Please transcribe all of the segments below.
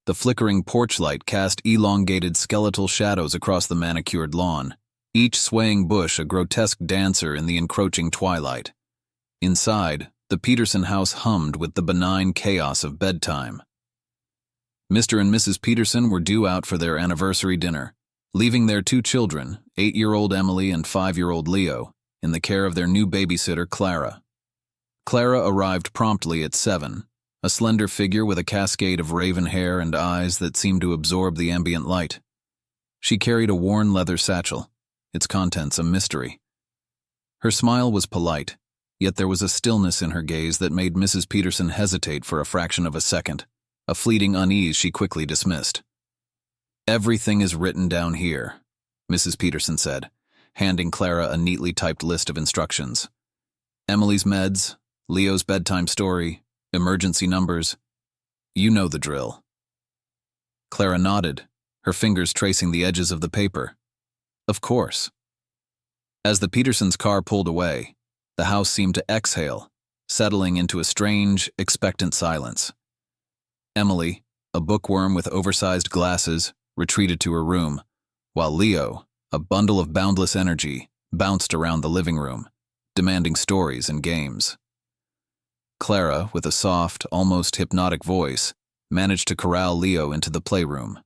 The flickering porch light cast elongated skeletal shadows across the manicured lawn, each swaying bush a grotesque dancer in the encroaching twilight. Inside, the Peterson house hummed with the benign chaos of bedtime. Mr. and Mrs. Peterson were due out for their anniversary dinner, leaving their 2 children, 8-year-old Emily and 5-year-old Leo, in the care of their new babysitter, Clara. Clara arrived promptly at 7, a slender figure with a cascade of raven hair and eyes that seemed to absorb the ambient light. She carried a worn leather satchel, its contents a mystery. Her smile was polite, yet there was a stillness in her gaze that made Mrs. Peterson hesitate for a fraction of a second, a fleeting unease she quickly dismissed. "Everything is written down here," Mrs. Peterson said, handing Clara a neatly typed list of instructions. "Emily's meds, Leo's bedtime story, emergency numbers. You know the drill." Clara nodded, her fingers tracing the edges of the paper. "Of course." As the Petersons' car pulled away, the house seemed to exhale, settling into a strange, expectant silence. Emily, a bookworm with oversized glasses, retreated to her room, while Leo, a bundle of boundless energy, bounced around the living room, demanding stories and games. Clara, with a soft, almost hypnotic voice, managed to corral Leo into the playroom.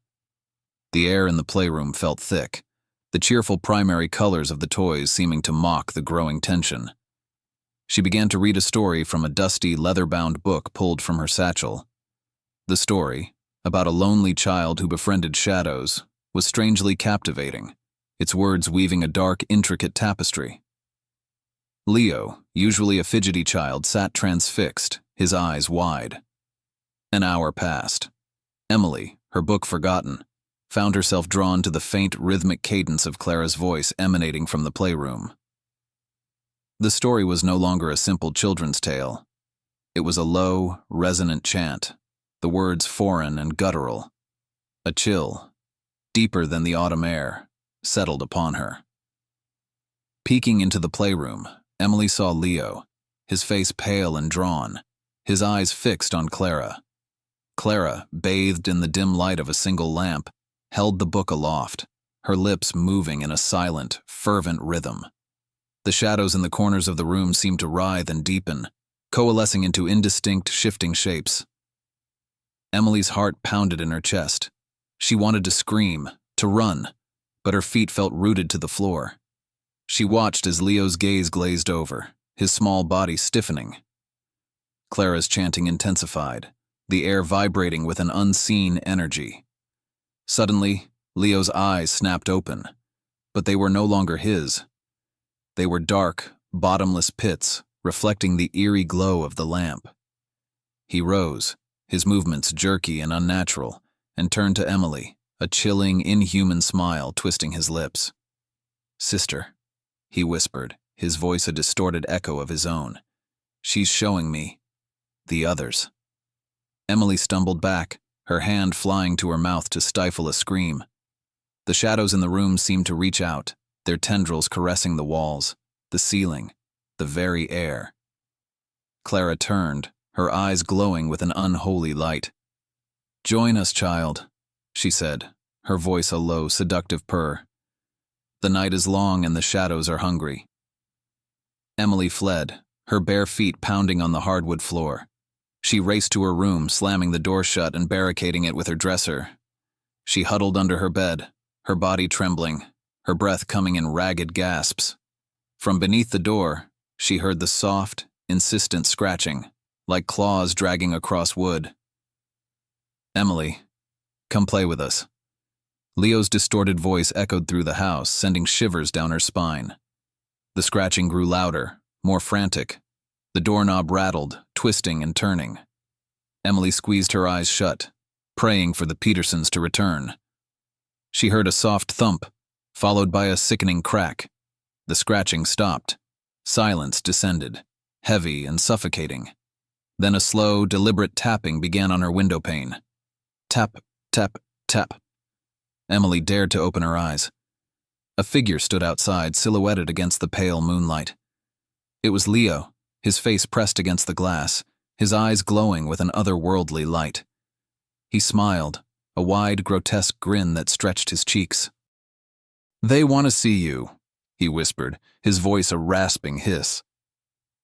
The air in the playroom felt thick, the cheerful primary colors of the toys seeming to mock the growing tension. She began to read a story from a dusty, leather-bound book pulled from her satchel. The story, about a lonely child who befriended shadows, was strangely captivating, its words weaving a dark, intricate tapestry. Leo, usually a fidgety child, sat transfixed, his eyes wide. An hour passed. Emily, her book forgotten, found herself drawn to the faint, rhythmic cadence of Clara's voice emanating from the playroom. The story was no longer a simple children's tale. It was a low, resonant chant, the words foreign and guttural. A chill, deeper than the autumn air, settled upon her. Peeking into the playroom, Emily saw Leo, his face pale and drawn, his eyes fixed on Clara. Clara, bathed in the dim light of a single lamp, held the book aloft, her lips moving in a silent, fervent rhythm. The shadows in the corners of the room seemed to writhe and deepen, coalescing into indistinct, shifting shapes. Emily's heart pounded in her chest. She wanted to scream, to run, but her feet felt rooted to the floor. She watched as Leo's gaze glazed over, his small body stiffening. Clara's chanting intensified, the air vibrating with an unseen energy. Suddenly, Leo's eyes snapped open, but they were no longer his. They were dark, bottomless pits, reflecting the eerie glow of the lamp. He rose, his movements jerky and unnatural, and turned to Emily, a chilling, inhuman smile twisting his lips. "Sister," he whispered, his voice a distorted echo of his own. "She's showing me the others." Emily stumbled back, her hand flying to her mouth to stifle a scream. The shadows in the room seemed to reach out, their tendrils caressing the walls, the ceiling, the very air. Clara turned, her eyes glowing with an unholy light. "Join us, child," she said, her voice a low, seductive purr. "The night is long and the shadows are hungry." Emily fled, her bare feet pounding on the hardwood floor. She raced to her room, slamming the door shut and barricading it with her dresser. She huddled under her bed, her body trembling, her breath coming in ragged gasps. From beneath the door, she heard the soft, insistent scratching, like claws dragging across wood. "Emily, come play with us." Leo's distorted voice echoed through the house, sending shivers down her spine. The scratching grew louder, more frantic. The doorknob rattled, twisting and turning. Emily squeezed her eyes shut, praying for the Petersons to return. She heard a soft thump, followed by a sickening crack. The scratching stopped. Silence descended, heavy and suffocating. Then a slow, deliberate tapping began on her window pane. Tap, tap, tap. Emily dared to open her eyes. A figure stood outside, silhouetted against the pale moonlight. It was Leo, his face pressed against the glass, his eyes glowing with an otherworldly light. He smiled, a wide, grotesque grin that stretched his cheeks. "They want to see you," he whispered, his voice a rasping hiss.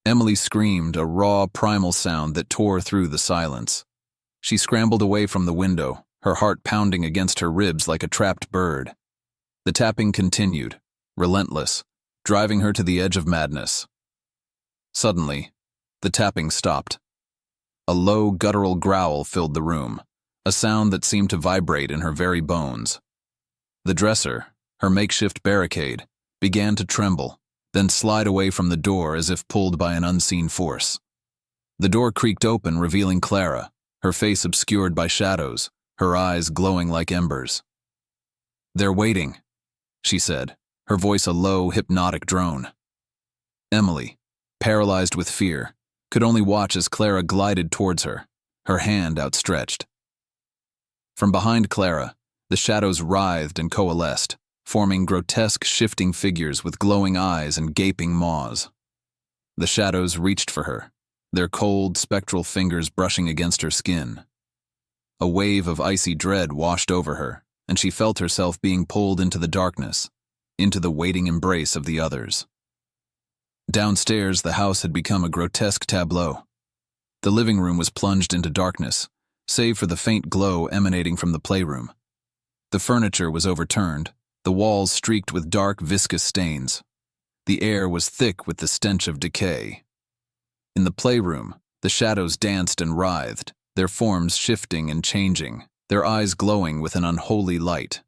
Emily screamed, a raw, primal sound that tore through the silence. She scrambled away from the window, her heart pounding against her ribs like a trapped bird. The tapping continued, relentless, driving her to the edge of madness. Suddenly, the tapping stopped. A low, guttural growl filled the room, a sound that seemed to vibrate in her very bones. The dresser, her makeshift barricade, began to tremble, then slide away from the door as if pulled by an unseen force. The door creaked open, revealing Clara, her face obscured by shadows, her eyes glowing like embers. "They're waiting," she said, her voice a low, hypnotic drone. Emily, paralyzed with fear, could only watch as Clara glided towards her, her hand outstretched. From behind Clara, the shadows writhed and coalesced, forming grotesque, shifting figures with glowing eyes and gaping maws. The shadows reached for her, their cold, spectral fingers brushing against her skin. A wave of icy dread washed over her, and she felt herself being pulled into the darkness, into the waiting embrace of the others. Downstairs, the house had become a grotesque tableau. The living room was plunged into darkness, save for the faint glow emanating from the playroom. The furniture was overturned, the walls streaked with dark, viscous stains. The air was thick with the stench of decay. In the playroom, the shadows danced and writhed, their forms shifting and changing, their eyes glowing with an unholy light.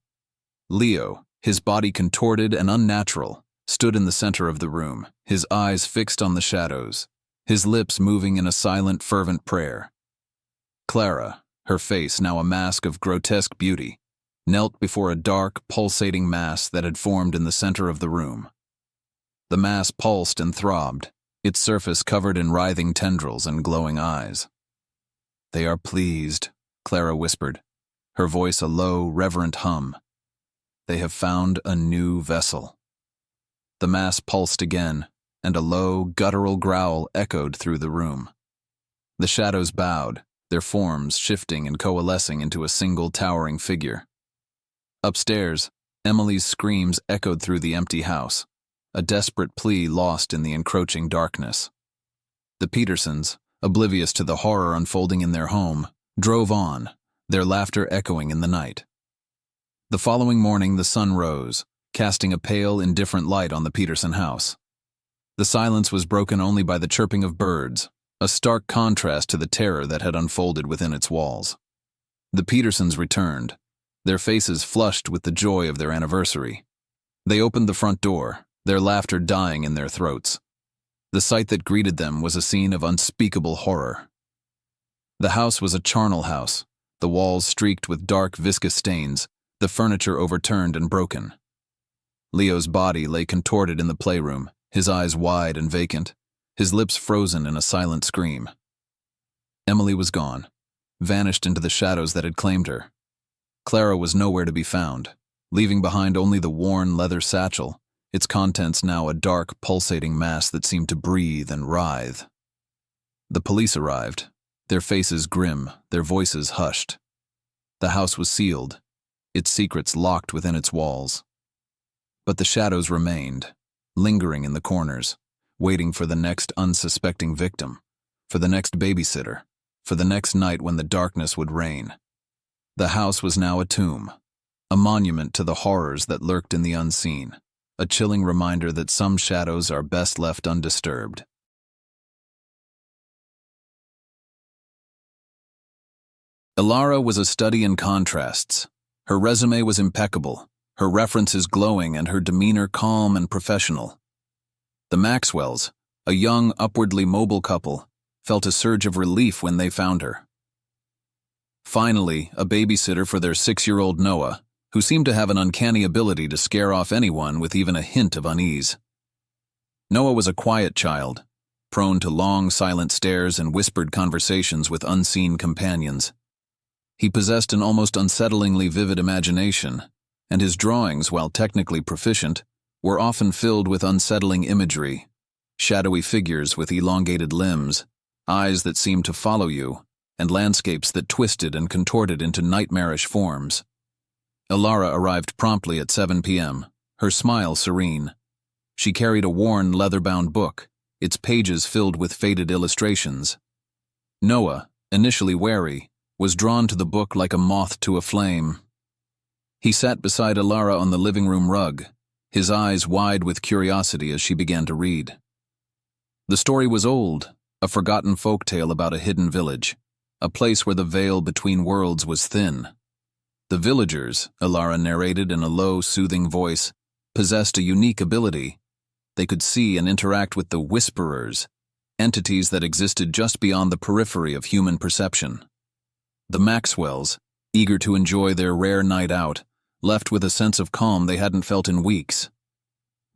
Leo, his body contorted and unnatural, stood in the center of the room, his eyes fixed on the shadows, his lips moving in a silent, fervent prayer. Clara, her face now a mask of grotesque beauty, knelt before a dark, pulsating mass that had formed in the center of the room. The mass pulsed and throbbed, its surface covered in writhing tendrils and glowing eyes. "They are pleased," Clara whispered, her voice a low, reverent hum. "They have found a new vessel." The mass pulsed again, and a low, guttural growl echoed through the room. The shadows bowed, their forms shifting and coalescing into a single towering figure. Upstairs, Emily's screams echoed through the empty house, a desperate plea lost in the encroaching darkness. The Petersons, oblivious to the horror unfolding in their home, drove on, their laughter echoing in the night. The following morning the sun rose, casting a pale, indifferent light on the Peterson house. The silence was broken only by the chirping of birds, a stark contrast to the terror that had unfolded within its walls. The Petersons returned, their faces flushed with the joy of their anniversary. They opened the front door, their laughter dying in their throats. The sight that greeted them was a scene of unspeakable horror. The house was a charnel house, the walls streaked with dark, viscous stains, the furniture overturned and broken. Leo's body lay contorted in the playroom, his eyes wide and vacant, his lips frozen in a silent scream. Emily was gone, vanished into the shadows that had claimed her. Clara was nowhere to be found, leaving behind only the worn leather satchel, its contents now a dark, pulsating mass that seemed to breathe and writhe. The police arrived, their faces grim, their voices hushed. The house was sealed, its secrets locked within its walls. But the shadows remained, lingering in the corners, waiting for the next unsuspecting victim, for the next babysitter, for the next night when the darkness would reign. The house was now a tomb, a monument to the horrors that lurked in the unseen, a chilling reminder that some shadows are best left undisturbed. Ilara was a study in contrasts. Her resume was impeccable, her references glowing and her demeanor calm and professional. The Maxwells, a young, upwardly mobile couple, felt a surge of relief when they found her. Finally, a babysitter for their 6-year-old Noah, who seemed to have an uncanny ability to scare off anyone with even a hint of unease. Noah was a quiet child, prone to long, silent stares and whispered conversations with unseen companions. He possessed an almost unsettlingly vivid imagination, and his drawings, while technically proficient, were often filled with unsettling imagery, shadowy figures with elongated limbs, eyes that seemed to follow you, and landscapes that twisted and contorted into nightmarish forms. Clara arrived promptly at 7 p.m., her smile serene. She carried a worn, leather-bound book, its pages filled with faded illustrations. Noah, initially wary, was drawn to the book like a moth to a flame. He sat beside Clara on the living room rug, his eyes wide with curiosity as she began to read. The story was old, a forgotten folktale about a hidden village, a place where the veil between worlds was thin. The villagers, Clara narrated in a low, soothing voice, possessed a unique ability. They could see and interact with the Whisperers, entities that existed just beyond the periphery of human perception. The Maxwells, eager to enjoy their rare night out, left with a sense of calm they hadn't felt in weeks.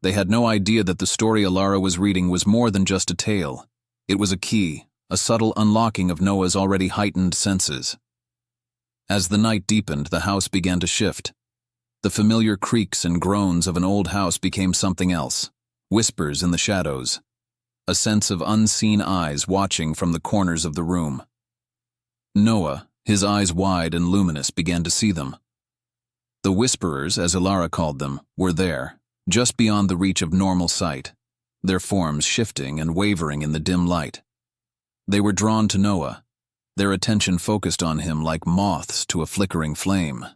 They had no idea that the story Clara was reading was more than just a tale. It was a key, a subtle unlocking of Noah's already heightened senses. As the night deepened, the house began to shift. The familiar creaks and groans of an old house became something else, whispers in the shadows, a sense of unseen eyes watching from the corners of the room. Noah, his eyes wide and luminous, began to see them. The Whisperers, as Clara called them, were there, just beyond the reach of normal sight, their forms shifting and wavering in the dim light. They were drawn to Noah, their attention focused on him like moths to a flickering flame.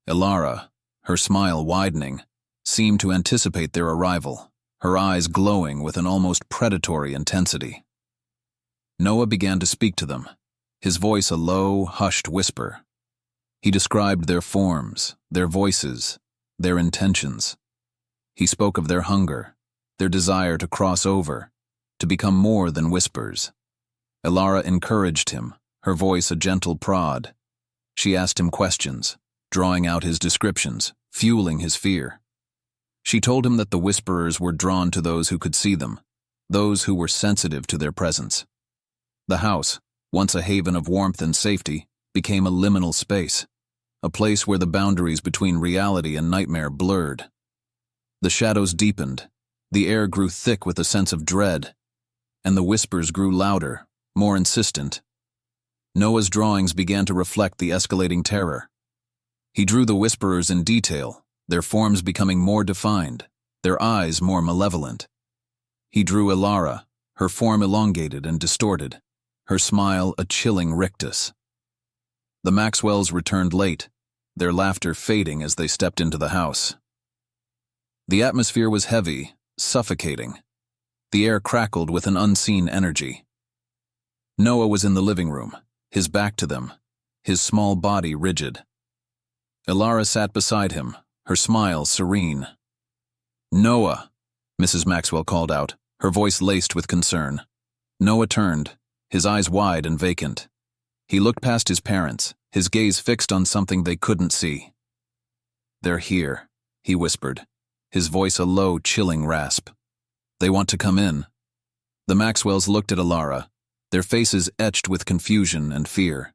Clara, her smile widening, seemed to anticipate their arrival, her eyes glowing with an almost predatory intensity. Noah began to speak to them, his voice a low, hushed whisper. He described their forms, their voices, their intentions. He spoke of their hunger, their desire to cross over, to become more than whispers. Clara encouraged him, her voice a gentle prod. She asked him questions, drawing out his descriptions, fueling his fear. She told him that the Whisperers were drawn to those who could see them, those who were sensitive to their presence. The house, once a haven of warmth and safety, became a liminal space, a place where the boundaries between reality and nightmare blurred. The shadows deepened, the air grew thick with a sense of dread, and the whispers grew louder, more insistent. Noah's drawings began to reflect the escalating terror. He drew the Whisperers in detail, their forms becoming more defined, their eyes more malevolent. He drew Clara, her form elongated and distorted, her smile a chilling rictus. The Maxwells returned late, their laughter fading as they stepped into the house. The atmosphere was heavy, suffocating. The air crackled with an unseen energy. Noah was in the living room, his back to them, his small body rigid. Clara sat beside him, her smile serene. "Noah," Mrs. Maxwell called out, her voice laced with concern. Noah turned, his eyes wide and vacant. He looked past his parents, his gaze fixed on something they couldn't see. "They're here," he whispered, his voice a low, chilling rasp. "They want to come in." The Maxwells looked at Clara, their faces etched with confusion and fear.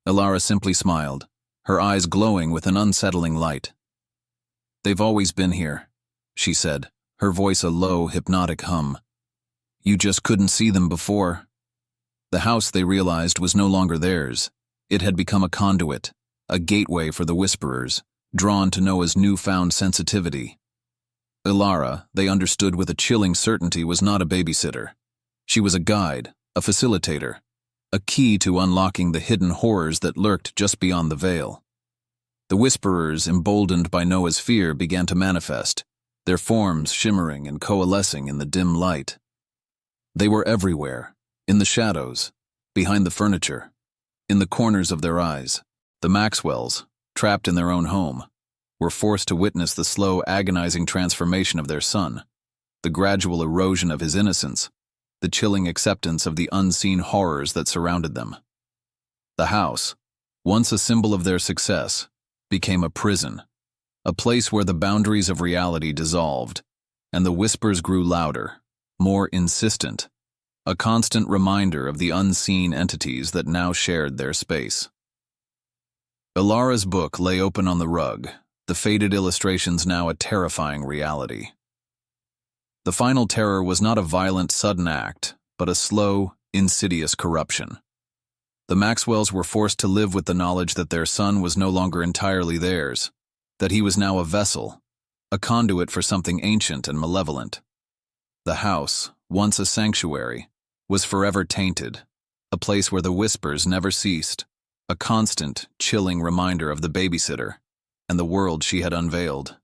Clara simply smiled, her eyes glowing with an unsettling light. "They've always been here," she said, her voice a low, hypnotic hum. "You just couldn't see them before." The house, they realized, was no longer theirs. It had become a conduit, a gateway for the Whisperers, drawn to Noah's newfound sensitivity. Clara, they understood with a chilling certainty, was not a babysitter. She was a guide, a facilitator, a key to unlocking the hidden horrors that lurked just beyond the veil. The Whisperers, emboldened by Noah's fear, began to manifest, their forms shimmering and coalescing in the dim light. They were everywhere, in the shadows, behind the furniture, in the corners of their eyes. The Maxwells, trapped in their own home, were forced to witness the slow, agonizing transformation of their son, the gradual erosion of his innocence, the chilling acceptance of the unseen horrors that surrounded them. The house, once a symbol of their success, became a prison, a place where the boundaries of reality dissolved, and the whispers grew louder, more insistent, a constant reminder of the unseen entities that now shared their space. Clara's book lay open on the rug, the faded illustrations now a terrifying reality. The final terror was not a violent, sudden act, but a slow, insidious corruption. The Maxwells were forced to live with the knowledge that their son was no longer entirely theirs, that he was now a vessel, a conduit for something ancient and malevolent. The house, once a sanctuary, was forever tainted, a place where the whispers never ceased, a constant, chilling reminder of the babysitter and the world she had unveiled.